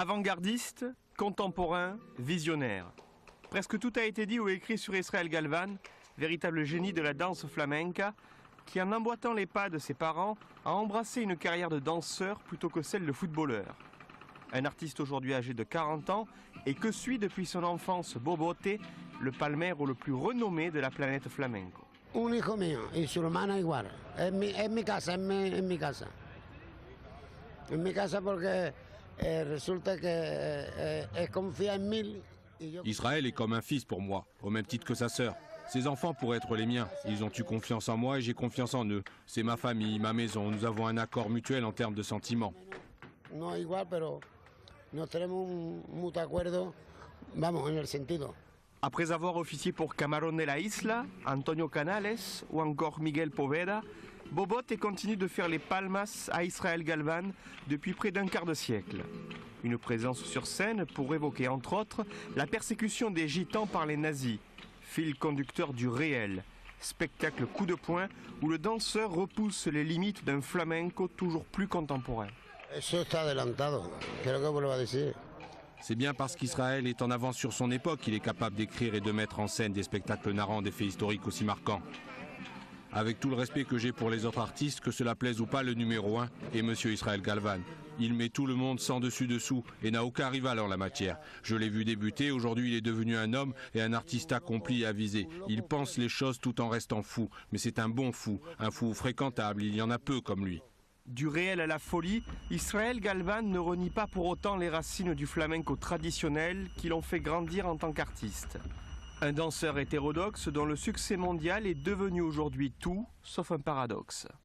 Avant-gardiste, contemporain, visionnaire. Presque tout a été dit ou écrit sur Israël Galvan, véritable génie de la danse flamenca, qui en emboîtant les pas de ses parents, a embrassé une carrière de danseur plutôt que celle de footballeur. Un artiste aujourd'hui âgé de 40 ans et que suit depuis son enfance Bobote, le palmero le plus renommé de la planète flamenco. Un hijo mío y su hermana igual. En mi casa, en mi casa. En mi casa porque resulta que confía en mí. Israël est comme un fils pour moi, au même titre que sa sœur. Ses enfants pourraient être les miens. Ils ont eu confiance en moi et j'ai confiance en eux. C'est ma famille, ma maison. Nous avons un accord mutuel en termes de sentiments. No igual, pero nos tenemos un mutuo acuerdo, vamos, en el sentido. Après avoir officié pour Camarón de la Isla, Antonio Canales ou encore Miguel Poveda, Bobote continue de faire les palmas à Israël Galvan depuis près d'un quart de siècle. Une présence sur scène pour évoquer entre autres la persécution des gitans par les nazis, fil conducteur du réel, spectacle coup de poing où le danseur repousse les limites d'un flamenco toujours plus contemporain. Eso está adelantado, creo que vuelvo a decir. C'est bien parce qu'Israël est en avance sur son époque qu'il est capable d'écrire et de mettre en scène des spectacles narrant des faits historiques aussi marquants. Avec tout le respect que j'ai pour les autres artistes, que cela plaise ou pas, le numéro 1 est Monsieur Israël Galvan. Il met tout le monde sans dessus-dessous et n'a aucun rival en la matière. Je l'ai vu débuter, aujourd'hui il est devenu un homme et un artiste accompli et avisé. Il pense les choses tout en restant fou, mais c'est un bon fou, un fou fréquentable, il y en a peu comme lui. Du réel à la folie, Israël Galvan ne renie pas pour autant les racines du flamenco traditionnel qui l'ont fait grandir en tant qu'artiste. Un danseur hétérodoxe dont le succès mondial est devenu aujourd'hui tout sauf un paradoxe.